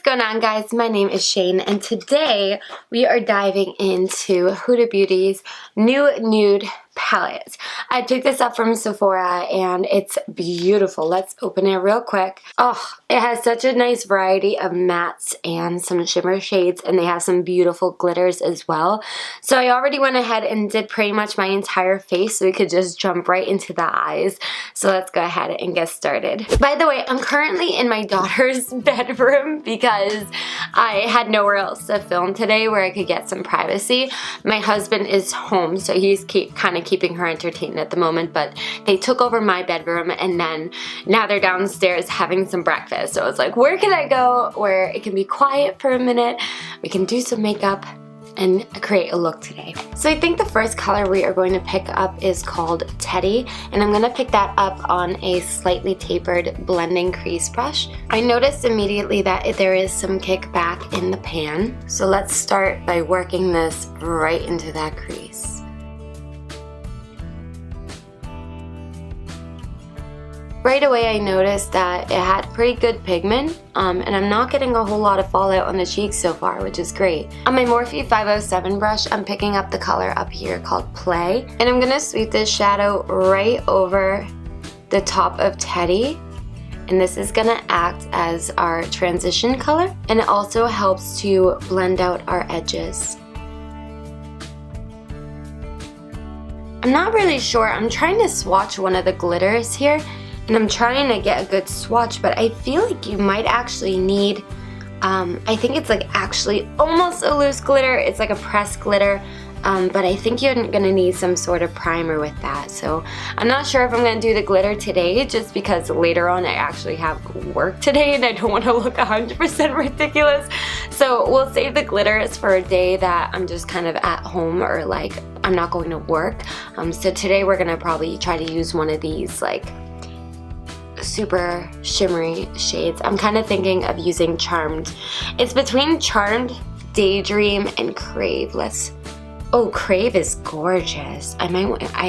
what's going on, guys? My name is Shane, and today we are diving into Huda Beauty's new Nude palette. I picked this up from Sephora and it's beautiful. Let's open it real quick. Oh, it has such a nice variety of mattes and some shimmer shades, and they have some beautiful glitters as well. So I already went ahead and did pretty much my entire face so we could just jump right into the eyes. So let's go ahead and get started. By the way, I'm currently in my daughter's bedroom because I had nowhere else to film today where I could get some privacy. My husband is home, so he's kind of keeping her entertained at the moment, but they took over my bedroom and then now they're downstairs having some breakfast. So it's like, where can I go where it can be quiet for a minute? We can do some makeup and create a look today. So I think the first color we are going to pick up is called Teddy, and I'm going to pick that up on a slightly tapered blending crease brush. I noticed immediately that there is some kickback in the pan, so let's start by working this right into that crease. Right away I noticed that it had pretty good pigment, and I'm not getting a whole lot of fallout on the cheeks so far, which is great. On my Morphe 507 brush, I'm picking up the color up here called Play, and I'm going to sweep this shadow right over the top of Teddy, and this is going to act as our transition color, and it also helps to blend out our edges. I'm not really sure. I'm trying to swatch one of the glitters here, and I'm trying to get a good swatch, but I feel like you might actually need, I think it's like actually almost a loose glitter. It's like a pressed glitter, but I think you're gonna need some sort of primer with that. So I'm not sure if I'm gonna do the glitter today, just because later on I actually have work today and I don't want to look 100% ridiculous. So we'll save the glitters for a day that I'm just kind of at home, or like I'm not going to work. So today we're gonna probably try to use one of these like super shimmery shades. I'm kind of thinking of using Charmed. It's between Charmed, Daydream, and Crave. Oh, Crave is gorgeous. I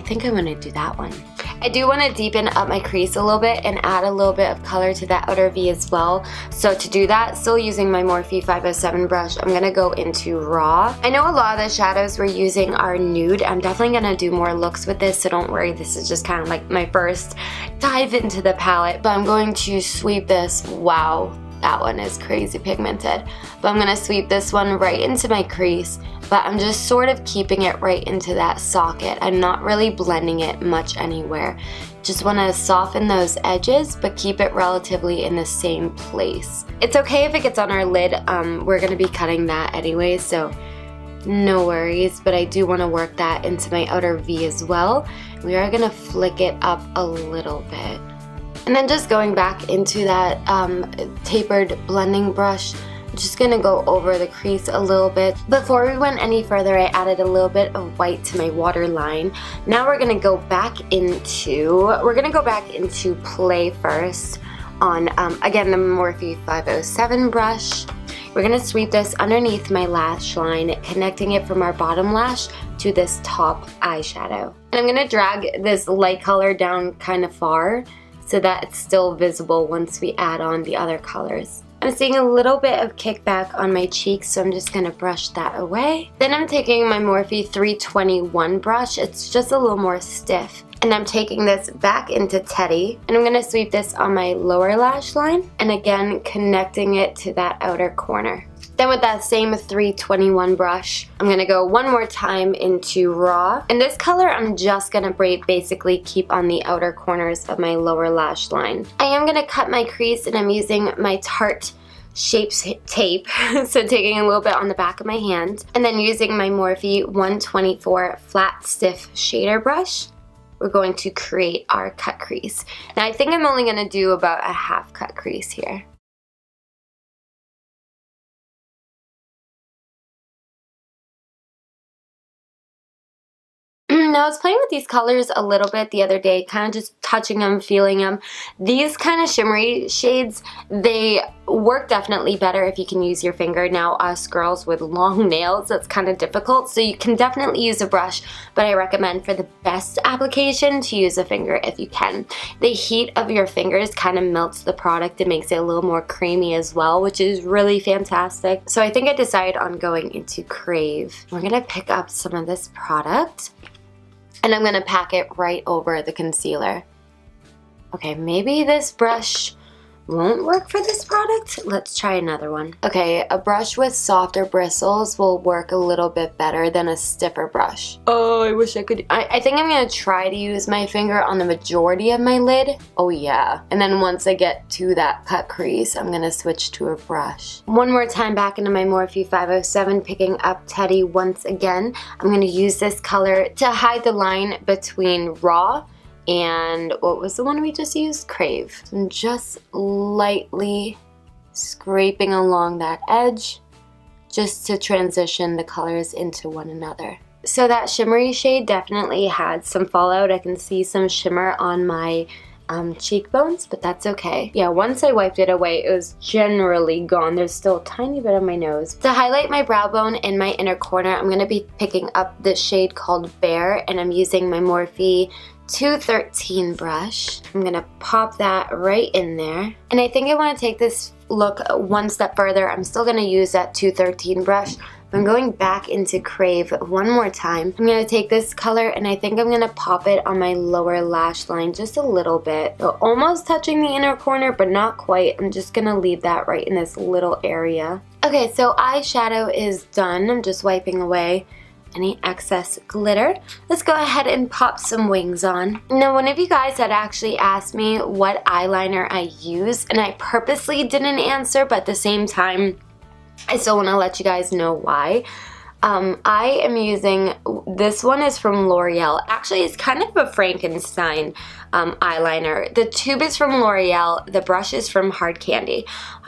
think I'm gonna do that one. I do want to deepen up my crease a little bit and add a little bit of color to that outer V as well. So to do that, still using my Morphe 507 brush, I'm gonna go into Raw. I know a lot of the shadows we're using are nude. I'm definitely gonna do more looks with this, so don't worry, this is just kind of like my first dive into the palette. But I'm going to sweep this. Wow, that one is crazy pigmented. But I'm gonna sweep this one right into my crease, but I'm just sort of keeping it right into that socket. I'm not really blending it much anywhere. Just wanna soften those edges, but keep it relatively in the same place. It's okay if it gets on our lid. We're gonna be cutting that anyway, so no worries, but I do wanna work that into my outer V as well. We are gonna flick it up a little bit. And then just going back into that tapered blending brush, I'm just going to go over the crease a little bit. Before we went any further, I added a little bit of white to my waterline. Now we're going to go back into Play first on, again, the Morphe 507 brush. We're going to sweep this underneath my lash line, connecting it from our bottom lash to this top eyeshadow. And I'm going to drag this light color down kind of far, so that it's still visible once we add on the other colors. I'm seeing a little bit of kickback on my cheeks, so I'm just going to brush that away. Then I'm taking my Morphe 321 brush. It's just a little more stiff. And I'm taking this back into Teddy, and I'm going to sweep this on my lower lash line, and again connecting it to that outer corner. Then with that same 321 brush, I'm going to go one more time into Raw. And this color I'm just going to basically keep on the outer corners of my lower lash line. I am going to cut my crease, and I'm using my Tarte Shapes tape, so taking a little bit on the back of my hand, and then using my Morphe 124 flat stiff shader brush, we're going to create our cut crease. Now I think I'm only going to do about a half cut crease here. Now I was playing with these colors a little bit the other day, kind of just touching them, feeling them. These kind of shimmery shades, they work definitely better if you can use your finger. Now us girls with long nails, that's kind of difficult, so you can definitely use a brush, but I recommend for the best application to use a finger if you can. The heat of your fingers kind of melts the product and makes it a little more creamy as well, which is really fantastic. So I think I decided on going into Crave. We're gonna pick up some of this product and I'm gonna pack it right over the concealer. Okay, maybe this brush won't work for this product. Let's try another one. Okay, a brush with softer bristles will work a little bit better than a stiffer brush. Oh, I wish I could. I think I'm gonna try to use my finger on the majority of my lid. Oh yeah. And then once I get to that cut crease, I'm gonna switch to a brush. One more time back into my Morphe 507, picking up Teddy once again. I'm gonna use this color to hide the line between Raw and what was the one we just used? Crave. I'm just lightly scraping along that edge just to transition the colors into one another. So that shimmery shade definitely had some fallout. I can see some shimmer on my cheekbones, but that's okay. Yeah, once I wiped it away, it was generally gone. There's still a tiny bit on my nose. To highlight my brow bone in my inner corner, I'm going to be picking up this shade called Bear, and I'm using my Morphe 213 brush. I'm gonna pop that right in there. And I think I want to take this look one step further. I'm still gonna use that 213 brush. I'm going back into Crave one more time. I'm gonna take this color and I think I'm gonna pop it on my lower lash line just a little bit. So almost touching the inner corner, but not quite. I'm just gonna leave that right in this little area. Okay, so eyeshadow is done. I'm just wiping away any excess glitter. Let's go ahead and pop some wings on. Now, one of you guys had actually asked me what eyeliner I use, and I purposely didn't answer, but at the same time, I still want to let you guys know why. I am using, this one is from L'Oreal. Actually, it's kind of a Frankenstein eyeliner. The tube is from L'Oreal, the brush is from Hard Candy.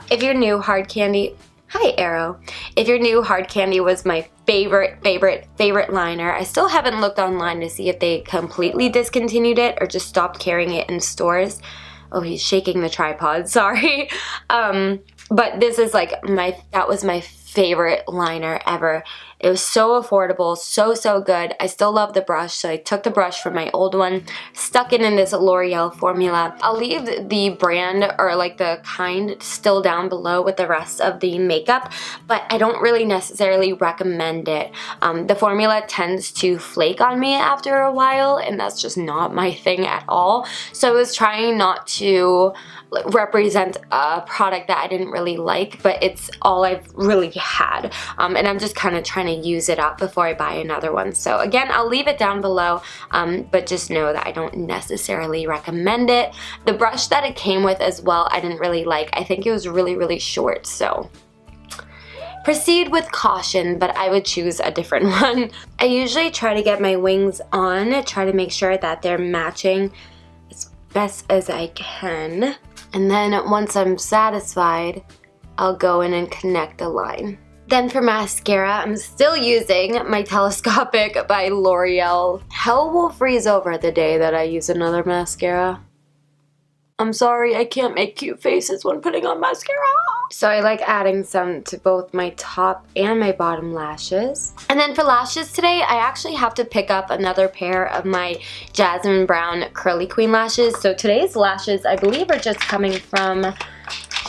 If you're new, Hard Candy, hi Arrow. If you're new, Hard Candy was my favorite liner. I still haven't looked online to see if they completely discontinued it or just stopped carrying it in stores. Oh, he's shaking the tripod, sorry. But this is like that was my favorite liner ever. It was so affordable, so good. I still love the brush, so I took the brush from my old one, stuck it in this L'Oreal formula. I'll leave the brand or like the kind still down below with the rest of the makeup, but I don't really necessarily recommend it. The formula tends to flake on me after a while, and that's just not my thing at all. So I was trying not to represent a product that I didn't really like, but it's all I've really had, and I'm just kind of trying to use it up before I buy another one. So again, I'll leave it down below, but just know that I don't necessarily recommend it. The brush that it came with as well, I didn't really like. I think it was really short, so proceed with caution, but I would choose a different one. I usually try to get my wings on, try to make sure that they're matching as best as I can. And then once I'm satisfied, I'll go in and connect the line. Then for mascara, I'm still using my Telescopic by L'Oreal. Hell will freeze over the day that I use another mascara. I'm sorry, I can't make cute faces when putting on mascara. So I like adding some to both my top and my bottom lashes. And then for lashes today, I actually have to pick up another pair of my Jasmine Brown Curly Queen lashes. So today's lashes, I believe, are just coming from,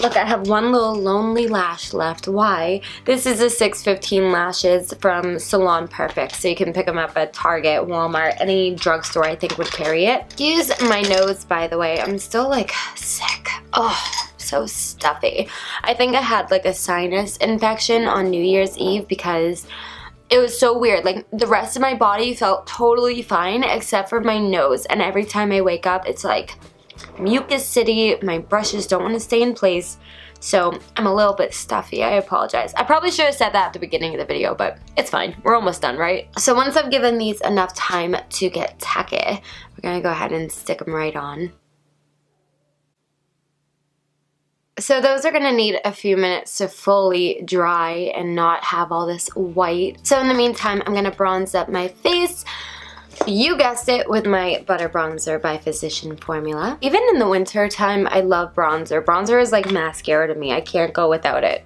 look, I have one little lonely lash left. Why? This is a 615 lashes from Salon Perfect. So you can pick them up at Target, Walmart, any drugstore I think would carry it. Excuse my nose, by the way. I'm still like sick. Oh, so stuffy. I think I had like a sinus infection on New Year's Eve because it was so weird. Like the rest of my body felt totally fine except for my nose. And every time I wake up, it's like mucus city. My brushes don't want to stay in place. So I'm a little bit stuffy. I apologize. I probably should have said that at the beginning of the video, but it's fine. We're almost done, right? So once I've given these enough time to get tacky, we're gonna go ahead and stick them right on. So those are gonna need a few minutes to fully dry and not have all this white. So in the meantime, I'm gonna bronze up my face. You guessed it, with my Butter Bronzer by Physician formula. Even in the winter time, I love bronzer. Bronzer is like mascara to me. I can't go without it.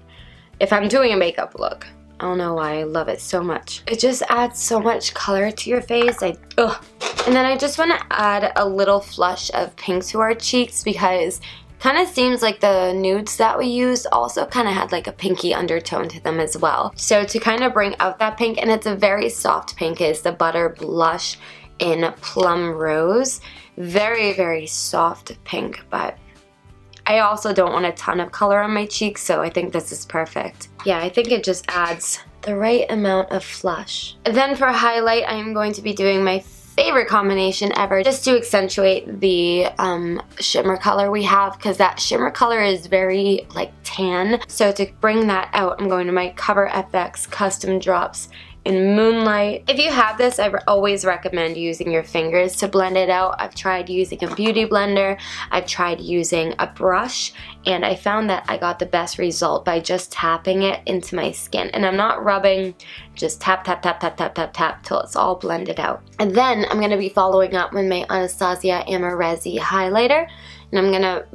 If I'm doing a makeup look. I don't know why I love it so much. It just adds so much color to your face. Ugh. And then I just want to add a little flush of pink to our cheeks because kind of seems like the nudes that we used also kind of had like a pinky undertone to them as well. So to kind of bring out that pink, and it's a very soft pink, is the Butter Blush in Plum Rose. Very, very soft pink, but I also don't want a ton of color on my cheeks, so I think this is perfect. Yeah, I think it just adds the right amount of flush. And then for highlight, I am going to be doing my favorite combination ever, just to accentuate the shimmer color we have, because that shimmer color is very like tan. So to bring that out, I'm going to my Cover FX Custom Drops in Moonlight. If you have this, I always recommend using your fingers to blend it out. I've tried using a beauty blender, I've tried using a brush, and I found that I got the best result by just tapping it into my skin. And I'm not rubbing, just tap, tap, tap, tap, tap, tap, tap till it's all blended out. And then I'm gonna be following up with my Anastasia Amoresi highlighter. And I'm gonna,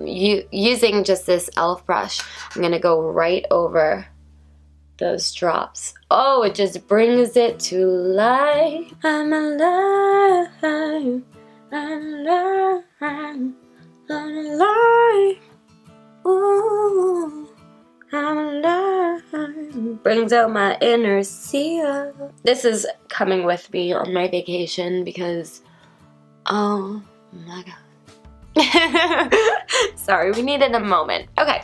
using just this e.l.f. brush, I'm gonna go right over those drops. Oh, it just brings it to life. I'm alive, I'm alive, I'm alive. Ooh, I'm alive. Brings out my inner Sia. This is coming with me on my vacation because, oh my god. Sorry, we needed a moment. Okay.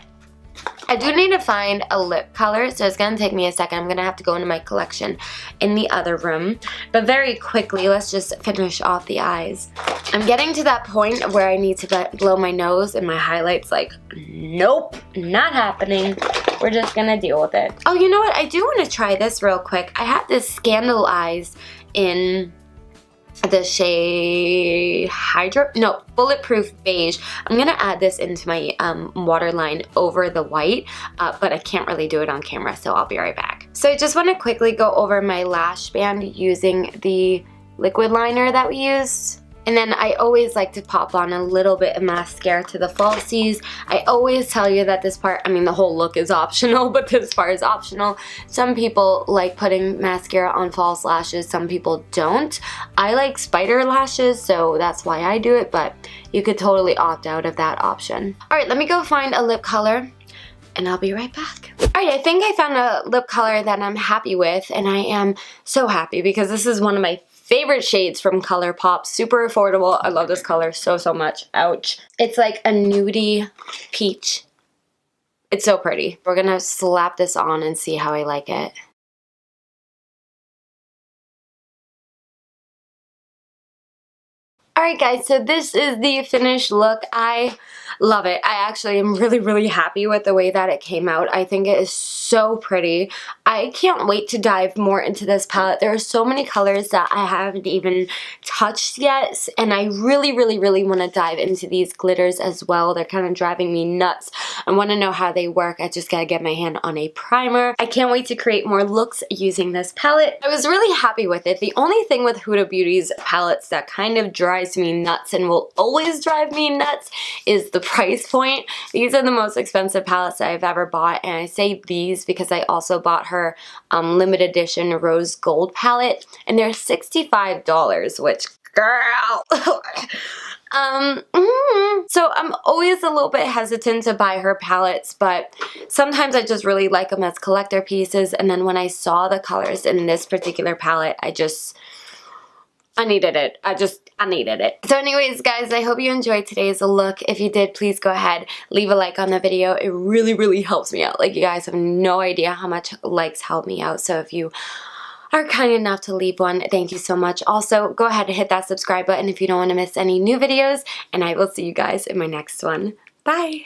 I do need to find a lip color, so it's going to take me a second. I'm going to have to go into my collection in the other room. But very quickly, let's just finish off the eyes. I'm getting to that point where I need to blow my nose, and my highlight's like, nope, not happening. We're just going to deal with it. Oh, you know what? I do want to try this real quick. I have this Scandal Eyes in the shade Bulletproof Beige. I'm gonna add this into my waterline over the white, but I can't really do it on camera, so I'll be right back. So I just want to quickly go over my lash band using the liquid liner that we used. And then I always like to pop on a little bit of mascara to the falsies. I always tell you that this part, I mean the whole look is optional, but this part is optional. Some people like putting mascara on false lashes, some people don't. I like spider lashes, so that's why I do it, but you could totally opt out of that option. Alright, let me go find a lip color, and I'll be right back. Alright, I think I found a lip color that I'm happy with, and I am so happy because this is one of my favorite shades from ColourPop. Super affordable. I love this color so, so much. Ouch. It's like a nudie peach. It's so pretty. We're gonna slap this on and see how I like it. Alright guys, so this is the finished look. I love it. I actually am really, really happy with the way that it came out. I think it is so pretty. I can't wait to dive more into this palette. There are so many colors that I haven't even touched yet, and I really, really, really want to dive into these glitters as well. They're kind of driving me nuts. I want to know how they work. I just gotta get my hand on a primer. I can't wait to create more looks using this palette. I was really happy with it. The only thing with Huda Beauty's palettes that kind of drives me nuts and will always drive me nuts is the price point. These are the most expensive palettes that I've ever bought, and I say these because I also bought her limited edition rose gold palette, and they're $65, which, girl. So I'm always a little bit hesitant to buy her palettes, but sometimes I just really like them as collector pieces, and then when I saw the colors in this particular palette, I needed it. I needed it. So anyways, guys, I hope you enjoyed today's look. If you did, please go ahead, leave a like on the video. It really, really helps me out. Like, you guys have no idea how much likes help me out. So if you are kind enough to leave one, thank you so much. Also, go ahead and hit that subscribe button if you don't want to miss any new videos, and I will see you guys in my next one. Bye!